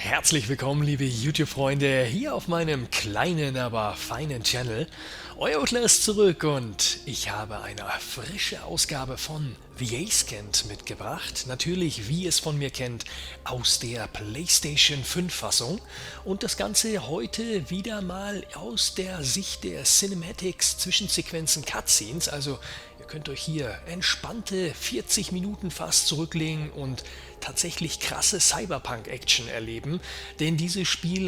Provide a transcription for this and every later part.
Herzlich willkommen, liebe YouTube-Freunde, hier auf meinem kleinen, aber feinen Channel. Euer Utler ist zurück und ich habe eine frische Ausgabe von The Ascent mitgebracht. Natürlich, wie ihr es von mir kennt, aus der PlayStation 5-Fassung. Und das Ganze heute wieder mal aus der Sicht der Cinematics, Zwischensequenzen, Cutscenes. Also ihr könnt euch hier entspannte 40 Minuten fast zurücklegen und tatsächlich krasse Cyberpunk-Action erleben, denn dieses Spiel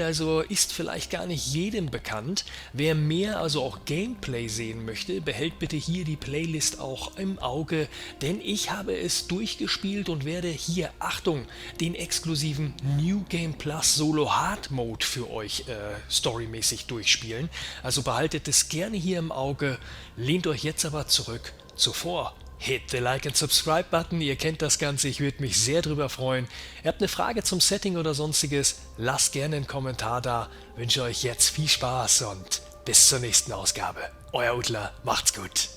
ist vielleicht gar nicht jedem bekannt. Wer mehr, also auch Gameplay sehen möchte, behält bitte hier die Playlist auch im Auge, denn ich habe es durchgespielt und werde hier, Achtung, den exklusiven New Game Plus Solo Hard Mode für euch storymäßig durchspielen. Also behaltet es gerne hier im Auge, lehnt euch jetzt aber zurück. Zuvor hit the Like and Subscribe Button, ihr kennt das Ganze, ich würde mich sehr drüber freuen. Ihr habt eine Frage zum Setting oder sonstiges, lasst gerne einen Kommentar da. Wünsche euch jetzt viel Spaß und bis zur nächsten Ausgabe. Euer Utler, macht's gut.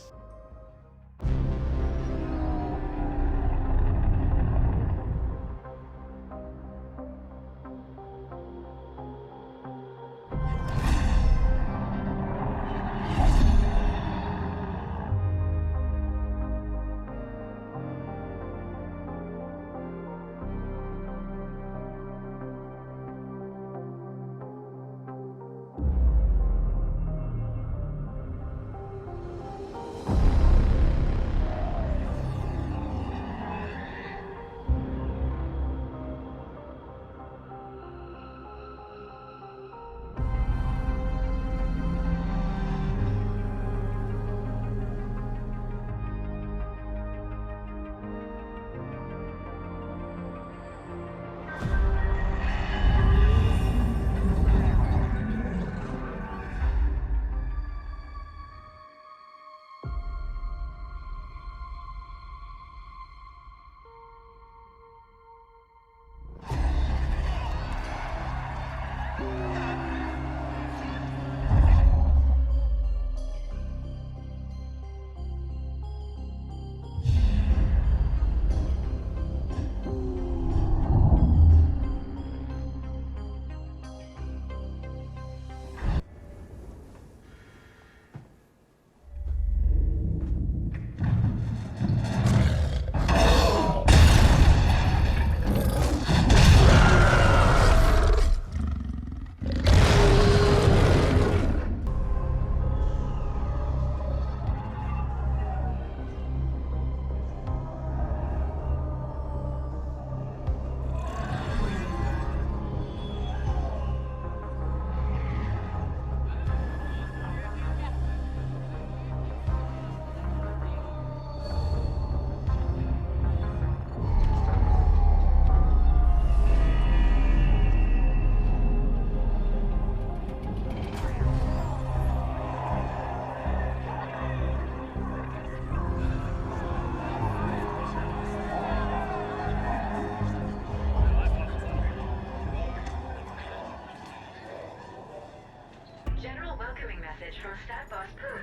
General welcoming message from Stat Boss Poon.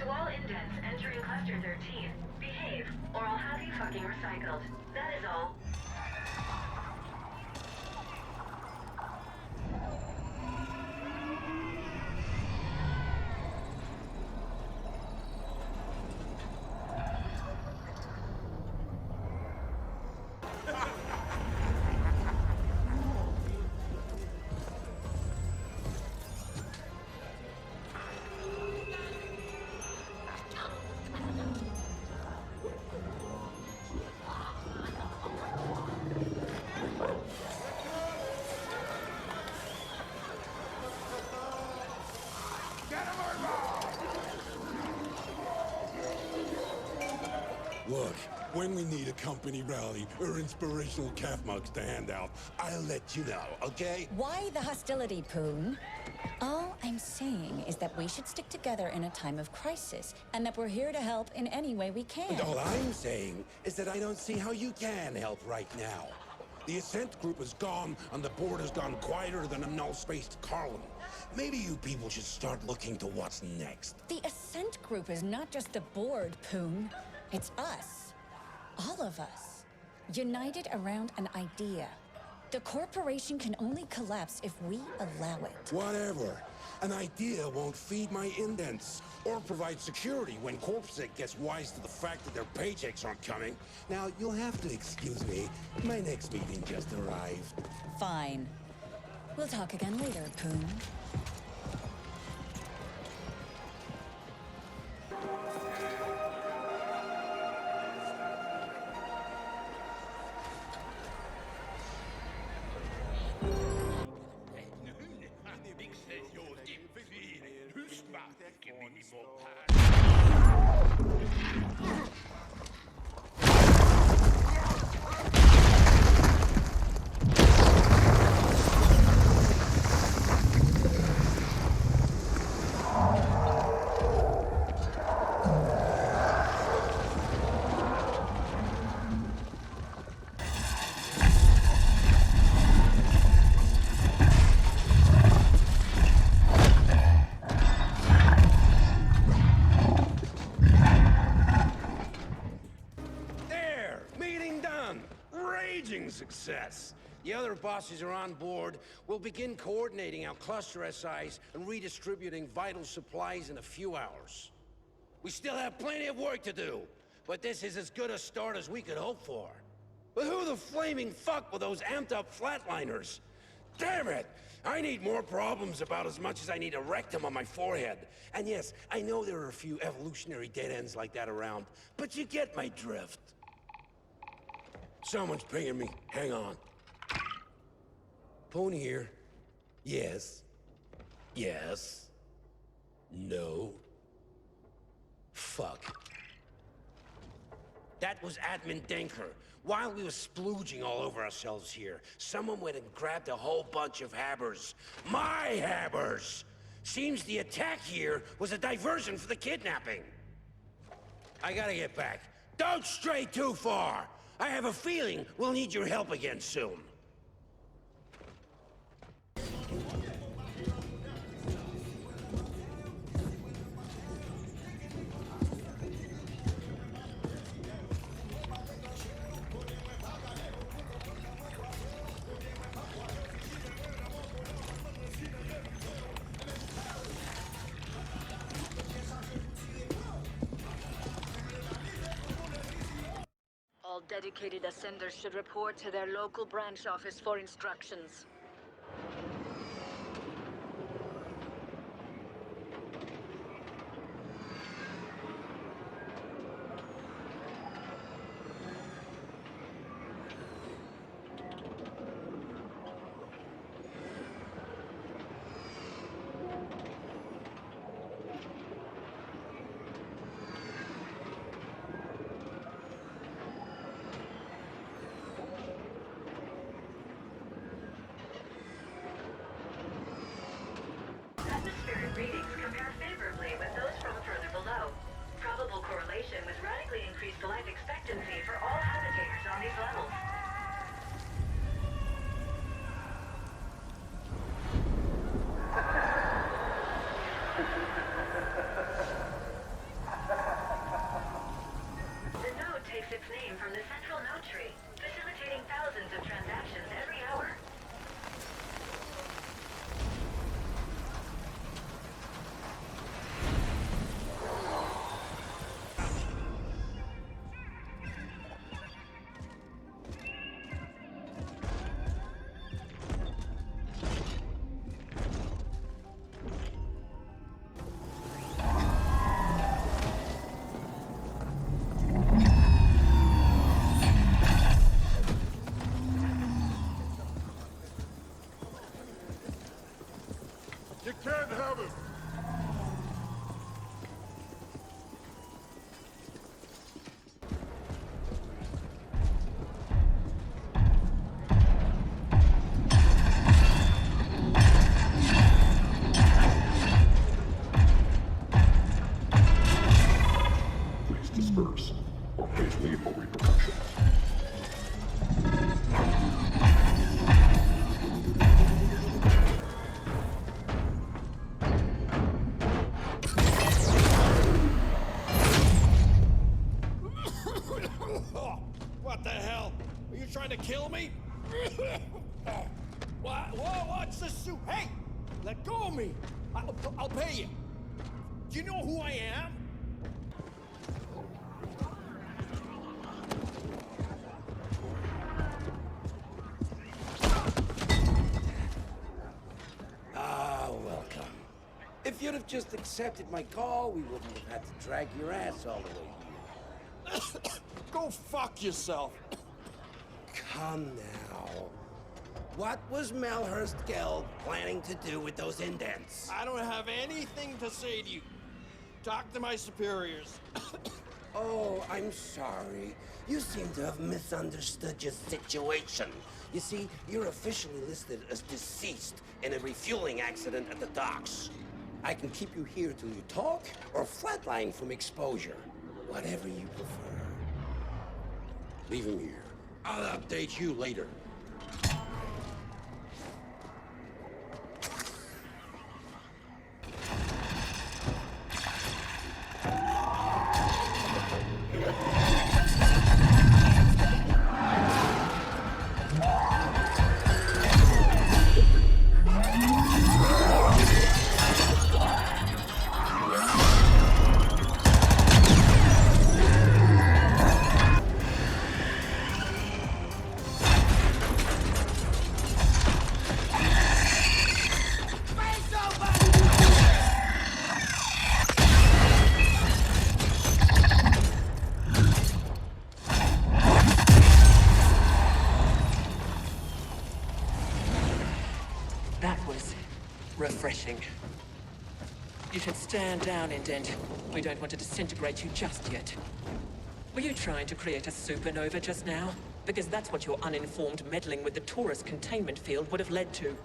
To all indents entering Cluster 13, behave, or I'll have you fucking recycled. That is all. Look, when we need a company rally or inspirational calf mugs to hand out, I'll let you know, okay? Why the hostility, Poon? All I'm saying is that we should stick together in a time of crisis, and that we're here to help in any way we can. And all I'm saying is that I don't see how you can help right now. The Ascent group is gone, and the board has gone quieter than a null-spaced column. Maybe you people should start looking to what's next. The Ascent group is not just the board, Poon. It's us. All of us. United around an idea. The corporation can only collapse if we allow it. Whatever. An idea won't feed my indents or provide security when Corpsec gets wise to the fact that their paychecks aren't coming. Now, you'll have to excuse me. My next meeting just arrived. Fine. We'll talk again later, Poon. Success. The other bosses are on board. We'll begin coordinating our cluster SIs and redistributing vital supplies in a few hours. We still have plenty of work to do, but this is as good a start as we could hope for. But who the flaming fuck were those amped-up flatliners? Damn it! I need more problems about as much as I need a rectum on my forehead. And yes, I know there are a few evolutionary dead ends like that around, but you get my drift. Someone's pinging me. Hang on. Pony here. Yes. Yes. No. Fuck. That was Admin Denker. While we were splooging all over ourselves here, someone went and grabbed a whole bunch of habbers. My habbers! Seems the attack here was a diversion for the kidnapping. I gotta get back. Don't stray too far! I have a feeling we'll need your help again soon. All dedicated ascenders should report to their local branch office for instructions. Atmospheric readings compare favorably with those from further below. Probable correlation with radically increased life expectancy for all habitators on these levels. The node takes its name from the central node tree, facilitating thousands of transactions every hour. You can't have him! Please disperse, or face lethal repercussions. What the hell? Are you trying to kill me? What's the suit? Hey! Let go of me! I'll pay you. Do you know who I am? Welcome. If you'd have just accepted my call, we wouldn't have had to drag your ass all the way here. Go fuck yourself. Come now. What was Melhurst Guild planning to do with those indents? I don't have anything to say to you. Talk to my superiors. Oh, I'm sorry. You seem to have misunderstood your situation. You see, you're officially listed as deceased in a refueling accident at the docks. I can keep you here till you talk, or flatline from exposure. Whatever you prefer. Leave him here. I'll update you later. Refreshing. You should stand down, Indent. We don't want to disintegrate you just yet. Were you trying to create a supernova just now? Because that's what your uninformed meddling with the Taurus containment field would have led to.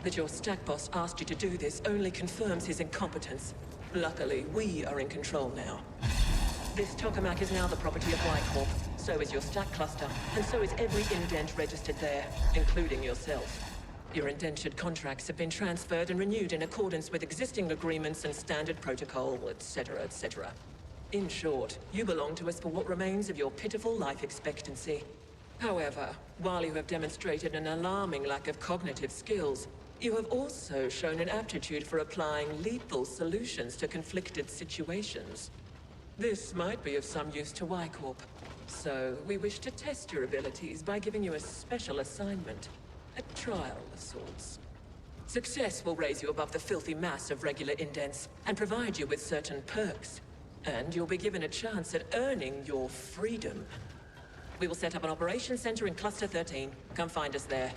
That your stack boss asked you to do this only confirms his incompetence. Luckily, we are in control now. This tokamak is now the property of Y-Corp. So is your stack cluster, and so is every indent registered there, including yourself. Your indentured contracts have been transferred and renewed in accordance with existing agreements and standard protocol, etc., etc. In short, you belong to us for what remains of your pitiful life expectancy. However, while you have demonstrated an alarming lack of cognitive skills, you have also shown an aptitude for applying lethal solutions to conflicted situations. This might be of some use to Y-Corp. So, we wish to test your abilities by giving you a special assignment. A trial of sorts. Success will raise you above the filthy mass of regular indents and provide you with certain perks. And you'll be given a chance at earning your freedom. We will set up an operations center in Cluster 13. Come find us there.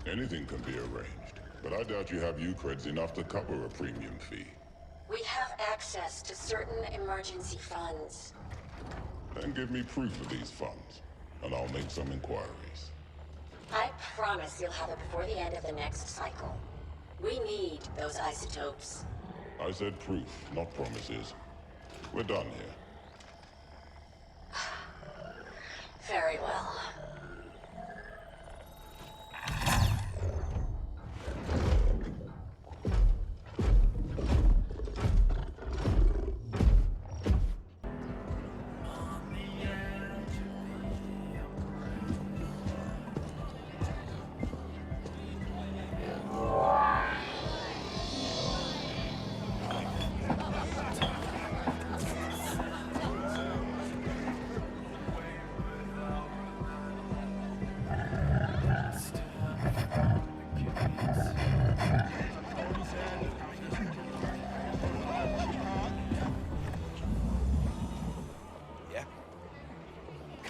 Anything can be arranged, but I doubt you have U-creds enough to cover a premium fee. We have access to certain emergency funds. Then give me proof of these funds, and I'll make some inquiries. I promise you'll have it before the end of the next cycle. We need those isotopes. I said proof, not promises. We're done here. Very well.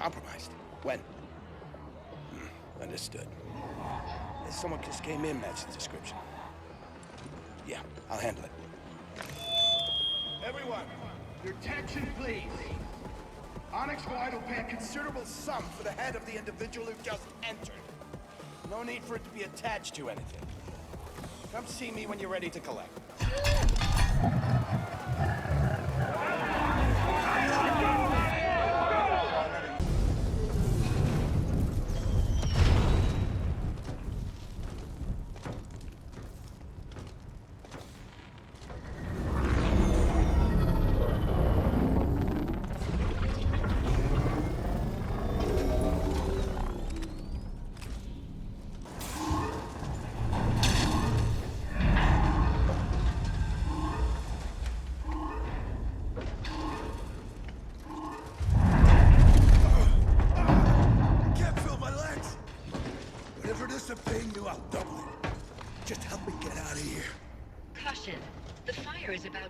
compromised. When? Understood. Someone just came in, matched the description. Yeah, I'll handle it. Everyone, your attention, please. Onyx Wide will pay a considerable sum for the head of the individual who just entered. No need for it to be attached to anything. Come see me when you're ready to collect.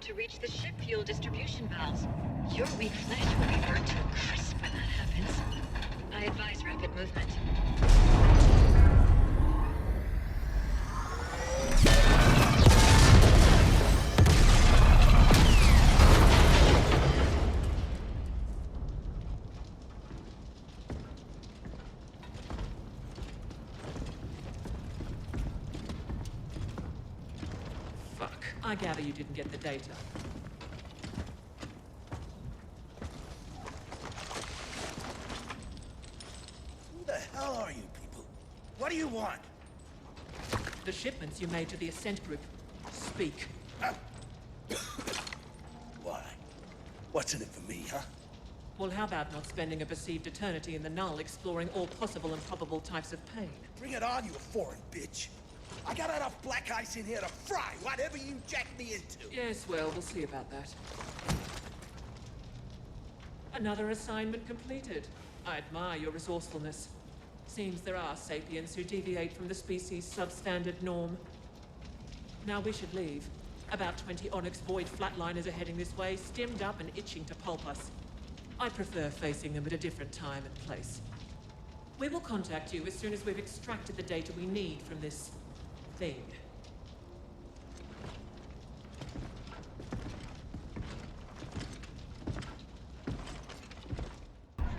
To reach the ship fuel distribution valves. Your weak flesh will be burnt to a crisp when that happens. I advise rapid movement. I gather you didn't get the data. Who the hell are you people? What do you want? The shipments you made to the Ascent group. Speak. Why? What's in it for me, huh? Well, how about not spending a perceived eternity in the Null exploring all possible and probable types of pain? Bring it on, you foreign bitch! I got enough black ice in here to fry whatever you jack me into! Yes, well, we'll see about that. Another assignment completed. I admire your resourcefulness. Seems there are sapiens who deviate from the species' substandard norm. Now we should leave. About 20 Onyx Void flatliners are heading this way, stimmed up and itching to pulp us. I prefer facing them at a different time and place. We will contact you as soon as we've extracted the data we need from this thing.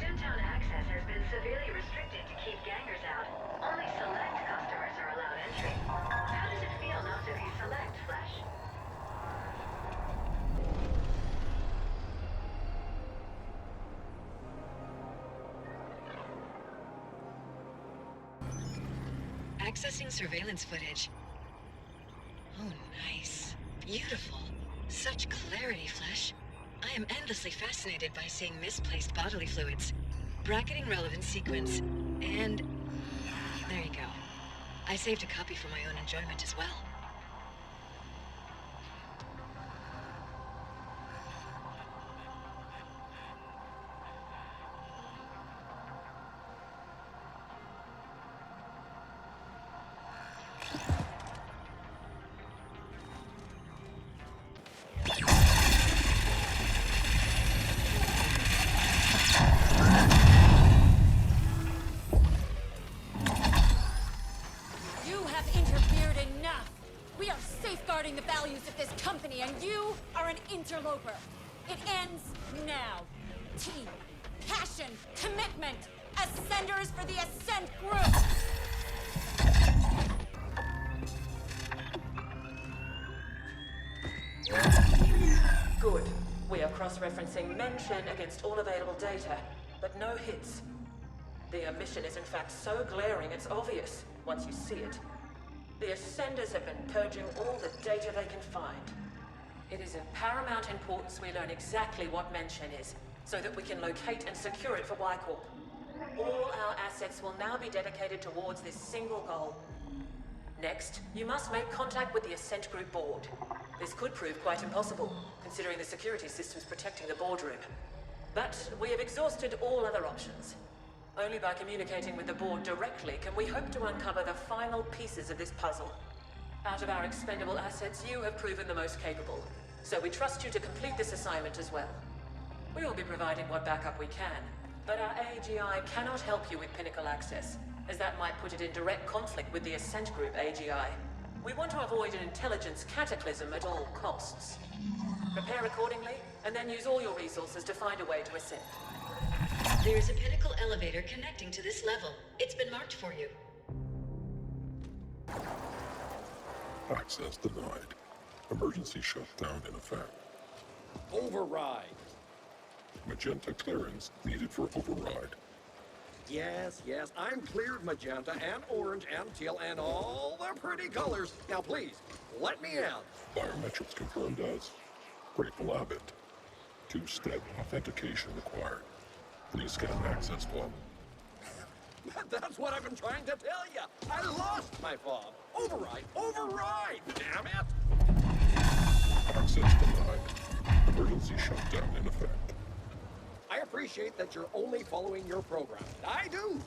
Downtown access has been severely restricted to keep gangers out. Only select customers are allowed entry. How does it feel not to be select, Flash? Accessing surveillance footage. Oh, nice. Beautiful. Such clarity, Flash. I am endlessly fascinated by seeing misplaced bodily fluids. Bracketing relevant sequence. And... there you go. I saved a copy for my own enjoyment as well. The values of this company, and you are an interloper. It ends now. Team, passion, commitment. Ascenders for the Ascent group. Good. We are cross-referencing mention against all available data, but no hits. The omission is in fact so glaring it's obvious once you see it. The Ascenders have been purging all the data they can find. It is of paramount importance we learn exactly what mention is, so that we can locate and secure it for Y-Corp. All our assets will now be dedicated towards this single goal. Next, you must make contact with the Ascent Group board. This could prove quite impossible, considering the security systems protecting the boardroom. But we have exhausted all other options. Only by communicating with the board directly can we hope to uncover the final pieces of this puzzle. Out of our expendable assets, you have proven the most capable, so we trust you to complete this assignment as well. We will be providing what backup we can, but our AGI cannot help you with Pinnacle access, as that might put it in direct conflict with the Ascent Group AGI. We want to avoid an intelligence cataclysm at all costs. Prepare accordingly, and then use all your resources to find a way to ascend. There is a Pinnacle elevator connecting to this level. It's been marked for you. Access denied. Emergency shutdown in effect. Override. Magenta clearance needed for override. Yes, I'm cleared magenta and orange and teal and all the pretty colors. Now please, let me out. Biometrics confirmed as Grateful Abbott. Two-step authentication required. Please scan access fob. That's what I've been trying to tell you. I lost my fob. Override, damn it! Access denied. Emergency shutdown in effect. I appreciate that you're only following your program. I do.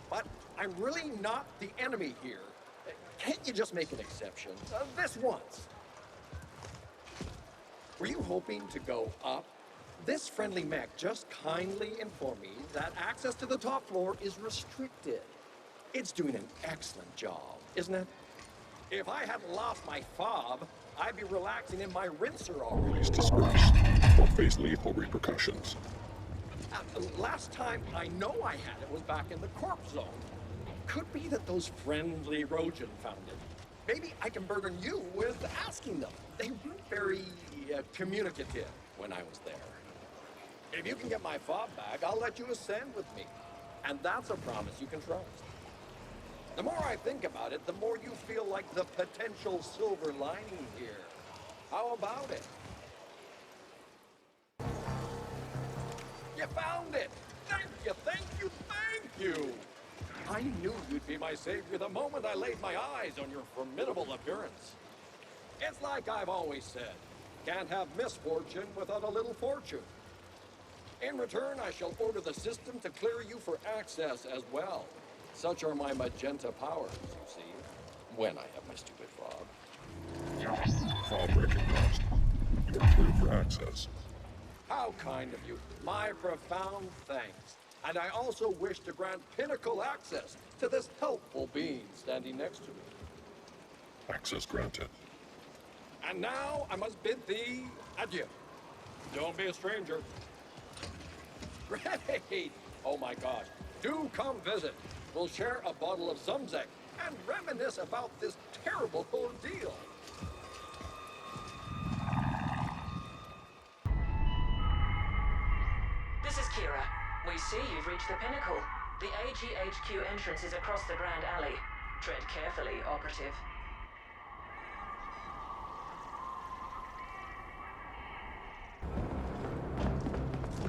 But I'm really not the enemy here. Can't you just make an exception? This once. Were you hoping to go up? This friendly mech just kindly informed me that access to the top floor is restricted. It's doing an excellent job, isn't it? If I hadn't lost my fob, I'd be relaxing in my rinser already. Please disperse or face lethal repercussions. Last time I know I had it was back in the corp zone. Could be that those friendly Rojan found it. Maybe I can burden you with asking them. They weren't very communicative when I was there. If you can get my fob back, I'll let you ascend with me. And that's a promise you can trust. The more I think about it, the more you feel like the potential silver lining here. How about it? You found it! Thank you, thank you, thank you! I knew you'd be my savior the moment I laid my eyes on your formidable appearance. It's like I've always said, can't have misfortune without a little fortune. In return, I shall order the system to clear you for access as well. Such are my magenta powers, you see, when I have my stupid fob. Fob recognized. You are clear for access. How kind of you. My profound thanks. And I also wish to grant pinnacle access to this helpful being standing next to me. Access granted. And now I must bid thee adieu. Don't be a stranger. Great! Oh my gosh. Do come visit. We'll share a bottle of Zumzek and reminisce about this terrible ordeal. This is Kira. We see you've reached the pinnacle. The AGHQ entrance is across the Grand Alley. Tread carefully, Operative.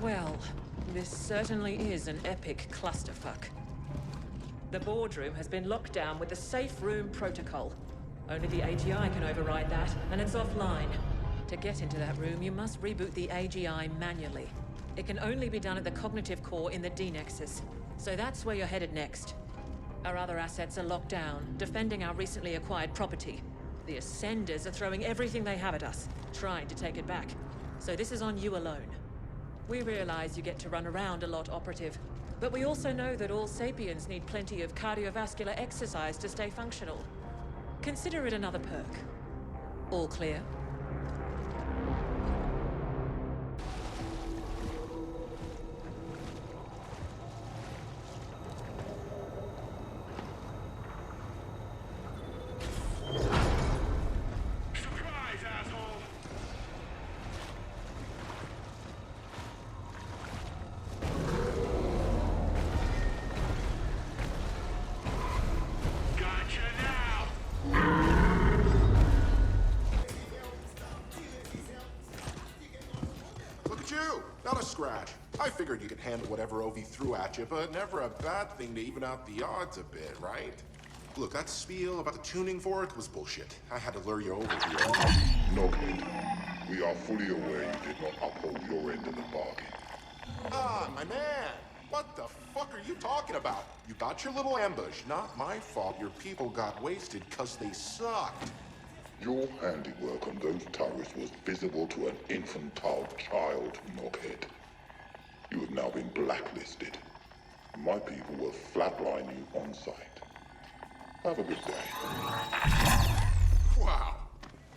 Well, this certainly is an epic clusterfuck. The boardroom has been locked down with the safe room protocol. Only the AGI can override that, and it's offline. To get into that room, you must reboot the AGI manually. It can only be done at the cognitive core in the D-Nexus. So that's where you're headed next. Our other assets are locked down, defending our recently acquired property. The Ascenders are throwing everything they have at us, trying to take it back. So this is on you alone. We realize you get to run around a lot, Operative. But we also know that all sapiens need plenty of cardiovascular exercise to stay functional. Consider it another perk. All clear? I figured you could handle whatever OV threw at you, but never a bad thing to even out the odds a bit, right? Look, that spiel about the tuning fork was bullshit. I had to lure you over here. No, kid. We are fully aware you did not uphold your end of the bargain. Ah, my man! What the fuck are you talking about? You got your little ambush. Not my fault your people got wasted because they sucked. Your handiwork on those turrets was visible to an infantile child, Knockhead. You have now now been blacklisted. My people will flatline you on sight. Have a good day. Wow.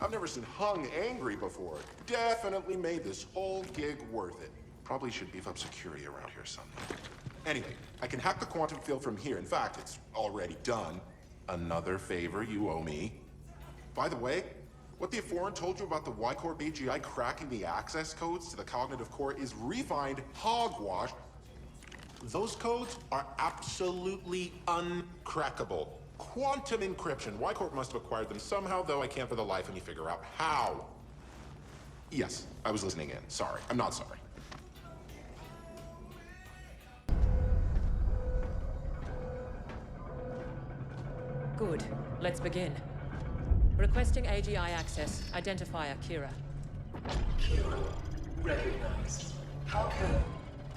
I've never seen Hung angry before. Definitely made this whole gig worth it. Probably should beef up security around here someday. Anyway, I can hack the quantum field from here. In fact, it's already done. Another favor you owe me. By the way, what the Foreign told you about the Y-Corp AGI cracking the access codes to the cognitive core is refined hogwash. Those codes are absolutely uncrackable. Quantum encryption. Y-Corp must have acquired them somehow, though I can't for the life of me figure out how. Yes, I was listening in. Sorry. I'm not sorry. Good. Let's begin. Requesting AGI access. Identifier Kira. Kira, recognized. How can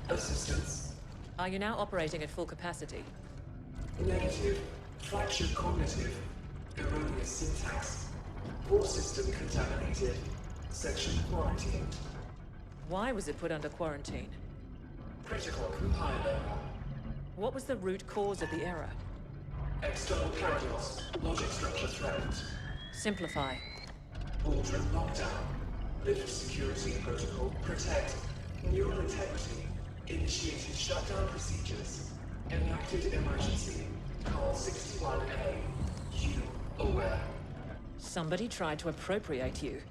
assistance? Are you now operating at full capacity? Negative. Fractured cognitive. Erroneous syntax. Core system contaminated. Section quarantined. Why was it put under quarantine? Critical compiler. What was the root cause of the error? External paradox. Logic structure threatened. Simplify. Aldrin lockdown. Lift security protocol. Protect. Neural integrity. Initiated shutdown procedures. Enacted emergency. Call 61A. You aware? Somebody tried to appropriate you.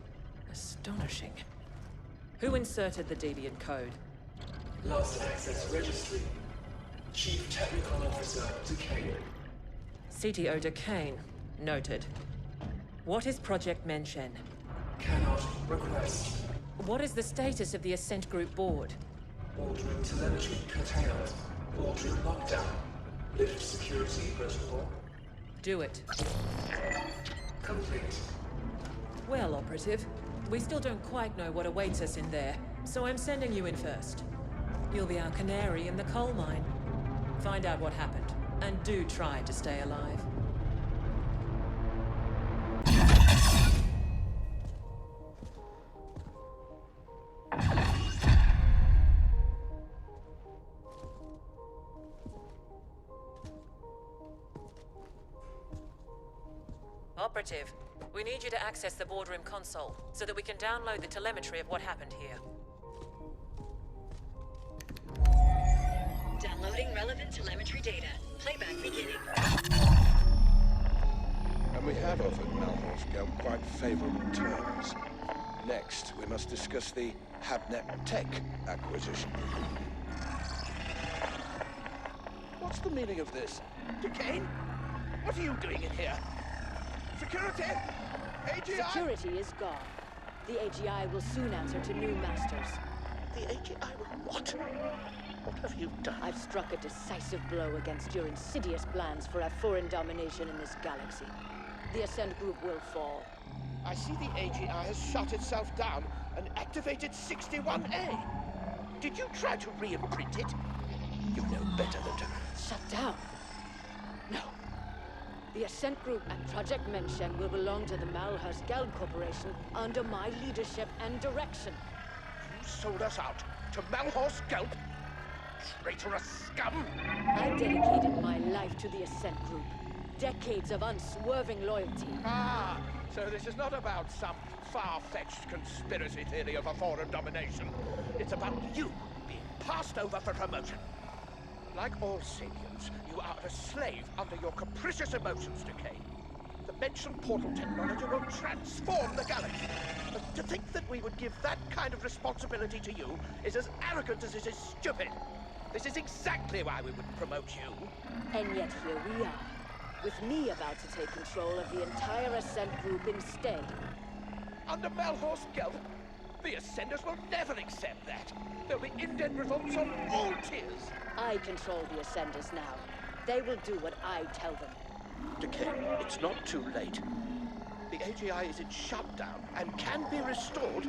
Astonishing. Who inserted the deviant code? Last access registry. Chief Technical Officer Decay. CTO Decane. Noted. What is Project Menshen? Cannot request. What is the status of the Ascent Group board? Ordering telemetry curtailed. Ordering lockdown. Lift security protocol. Do it. Complete. Well, Operative, we still don't quite know what awaits us in there, so I'm sending you in first. You'll be our canary in the coal mine. Find out what happened, and do try to stay alive. Operative, we need you to access the boardroom console so that we can download the telemetry of what happened here. Downloading relevant telemetry data. Playback beginning. And we have offered Malhorst Gelb quite favorable terms. Next, we must discuss the Habnet Tech acquisition. What's the meaning of this? Decane? What are you doing in here? Security? AGI? Security is gone. The AGI will soon answer to new masters. The AGI will what? What have you done? I've struck a decisive blow against your insidious plans for a foreign domination in this galaxy. The Ascent Group will fall. I see the AGI has shut itself down and activated 61A. Did you try to re-imprint it? You know better than to... Shut down? No. The Ascent Group and Project Menshen will belong to the Malhorst Gelb Corporation under my leadership and direction. You sold us out to Malhorst Gelb? Traitorous scum! I dedicated my life to the Ascent Group. Decades of unswerving loyalty. Ah, so this is not about some far-fetched conspiracy theory of a foreign domination. It's about you being passed over for promotion. Like all sapiens, you are a slave under your capricious emotions, Decay. The mentioned portal technology will transform the galaxy. But to think that we would give that kind of responsibility to you is as arrogant as it is stupid. This is exactly why we would promote you. And yet here we are, with me about to take control of the entire Ascent Group instead. Under Malhorst Gelb, the Ascenders will never accept that. There'll be indent revolts on all tiers. I control the Ascenders now. They will do what I tell them. Decay, it's not too late. The AGI is in shutdown and can be restored.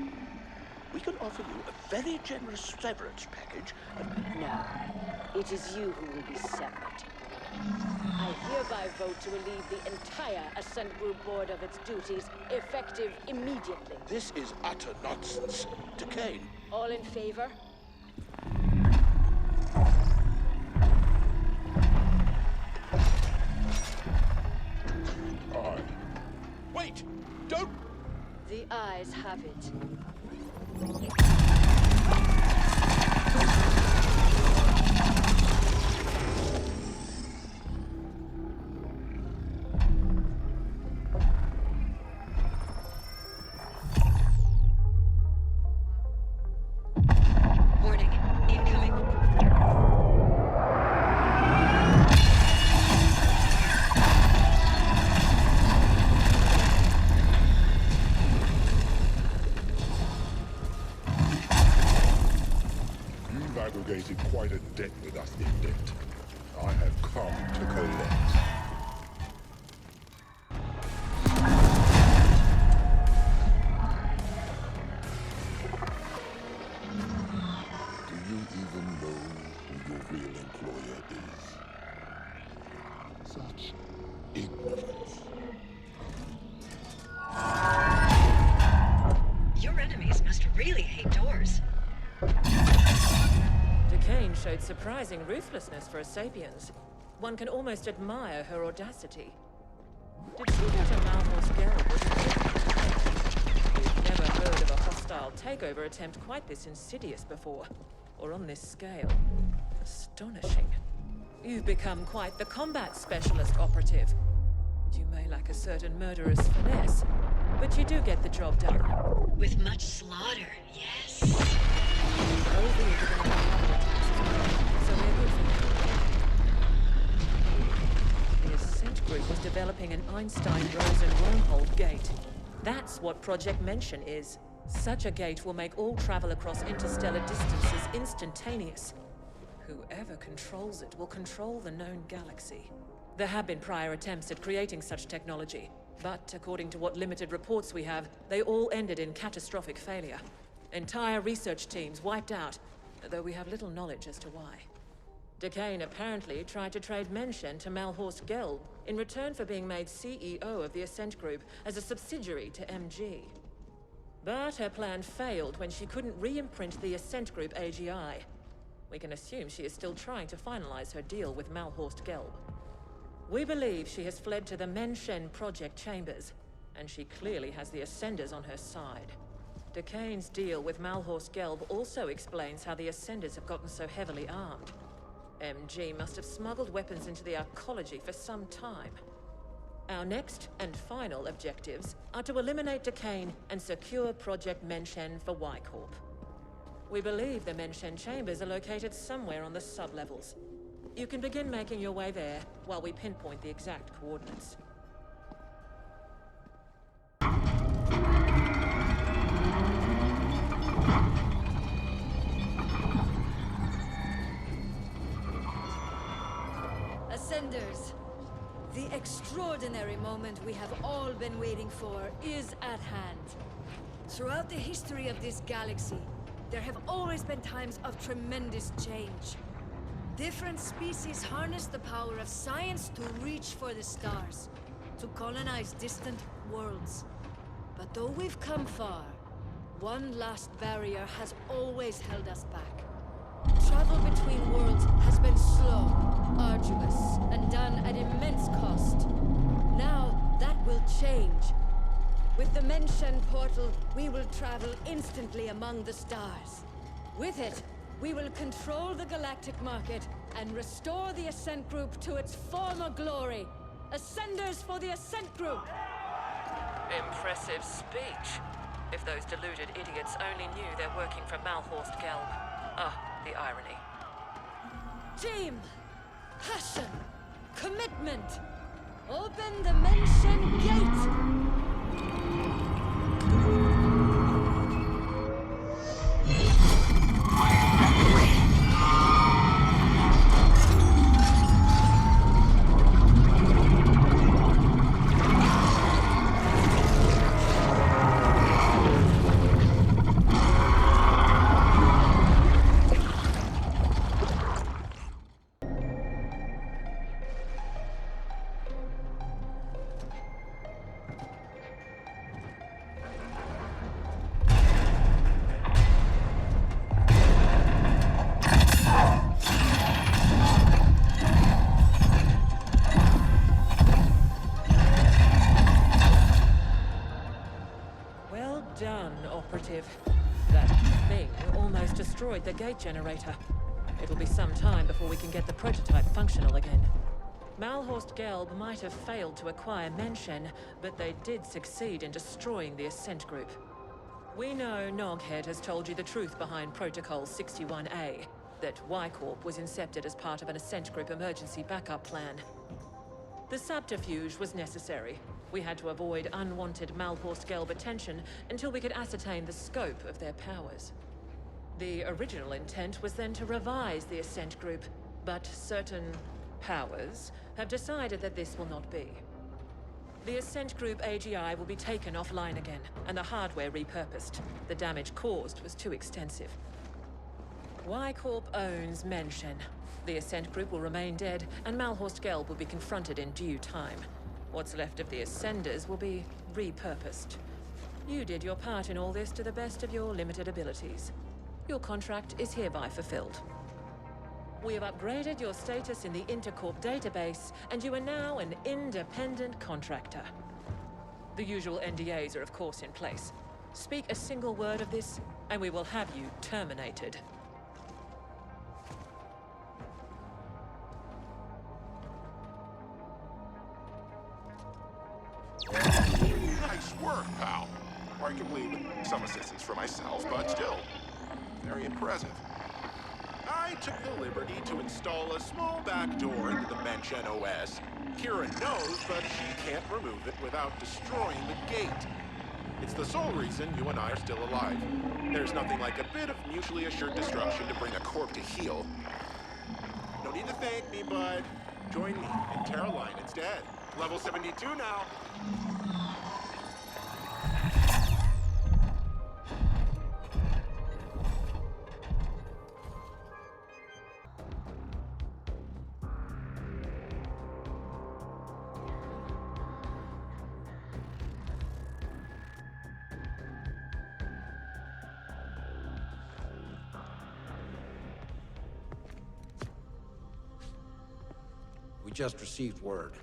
We can offer you a very generous severance package and... No. It is you who will be severed. I hereby vote to relieve the entire Ascent Group board of its duties, effective immediately. This is utter nonsense. Decay. All in favor? have it. Warning, incoming. You've aggregated quite a debt with us, Indent. I have come to collect. Do you even know who your real employer is? Such ignorance. Your enemies must really hate doors. Decane showed surprising ruthlessness for a sapiens. One can almost admire her audacity. Did she go to Malhorst Gelb with a We've never heard of a hostile takeover attempt quite this insidious before, or on this scale. Astonishing. You've become quite the combat specialist operative. You may lack a certain murderous finesse, but you do get the job done. With much slaughter, yes. The Ascent group was developing an Einstein-Rosen wormhole gate. That's what Project Mention is. Such a gate will make all travel across interstellar distances instantaneous. Whoever controls it will control the known galaxy. There have been prior attempts at creating such technology, but according to what limited reports we have, they all ended in catastrophic failure. Entire research teams wiped out, though we have little knowledge as to why. Decane apparently tried to trade Mention to Malhorst Gelb in return for being made CEO of the Ascent Group as a subsidiary to MG. But her plan failed when she couldn't re-imprint the Ascent Group AGI. We can assume she is still trying to finalize her deal with Malhorst Gelb. We believe she has fled to the Mention project chambers, and she clearly has the Ascenders on her side. Decane's deal with Malhorst Gelb also explains how the Ascenders have gotten so heavily armed. MG must have smuggled weapons into the arcology for some time. Our next and final objectives are to eliminate Decane and secure Project Mention for Y-Corp. We believe the Mention chambers are located somewhere on the sub-levels. You can begin making your way there while we pinpoint the exact coordinates. Ascenders, the extraordinary moment we have all been waiting for is at hand. Throughout the history of this galaxy, there have always been times of tremendous change. Different species harness the power of science to reach for the stars, to colonize distant worlds. But though we've come far, one last barrier has always held us back. Travel between worlds has been slow, arduous, and done at immense cost. Now, that will change. With the Mention portal, we will travel instantly among the stars. With it, we will control the galactic market and restore the Ascent Group to its former glory. Ascenders for the Ascent Group! Impressive speech. If those deluded idiots only knew they're working for Malhorst Gelb. Ah, the irony. Team! Passion! Commitment! Open the Mention gate! state generator. It'll be some time before we can get the prototype functional again. Malhorst Gelb might have failed to acquire Menshen, but they did succeed in destroying the Ascent group. We know Noghead has told you the truth behind Protocol 61A, that Y-Corp was incepted as part of an Ascent group emergency backup plan. The subterfuge was necessary. We had to avoid unwanted Malhorst Gelb attention until we could ascertain the scope of their powers. The original intent was then to revise the Ascent group, but certain powers have decided that this will not be. The Ascent Group AGI will be taken offline again, and the hardware repurposed. The damage caused was too extensive. Y-Corp owns Menshen. The Ascent Group will remain dead, and Malhorst Gelb will be confronted in due time. What's left of the Ascenders will be repurposed. You did your part in all this to the best of your limited abilities. Your contract is hereby fulfilled. We have upgraded your status in the Intercorp database, and you are now an independent contractor. The usual NDAs are of course in place. Speak a single word of this, and we will have you terminated. Nice work, pal. Arguably with some assistance from myself, but still, very impressive. I took the liberty to install a small back door into the Menshen OS. Kira knows, but she can't remove it without destroying the gate. It's the sole reason you and I are still alive. There's nothing like a bit of mutually assured destruction to bring a corp to heel. No need to thank me, bud. Join me in Terra Line instead. Level 72 now. We just received word.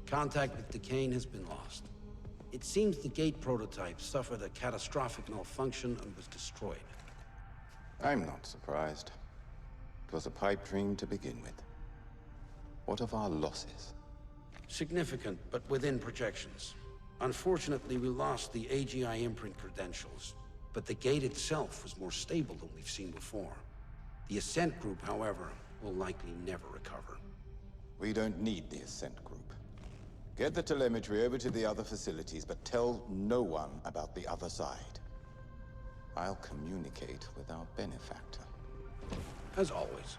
Contact with Decane has been lost. It seems the gate prototype suffered a catastrophic malfunction and was destroyed. I'm not surprised. It was a pipe dream to begin with. What of our losses? Significant, but within projections. Unfortunately, we lost the AGI imprint credentials, but the gate itself was more stable than we've seen before. The Ascent group, however, will likely never recover. We don't need the Ascent group. Get the telemetry over to the other facilities, but tell no one about the other side. I'll communicate with our benefactor. As always.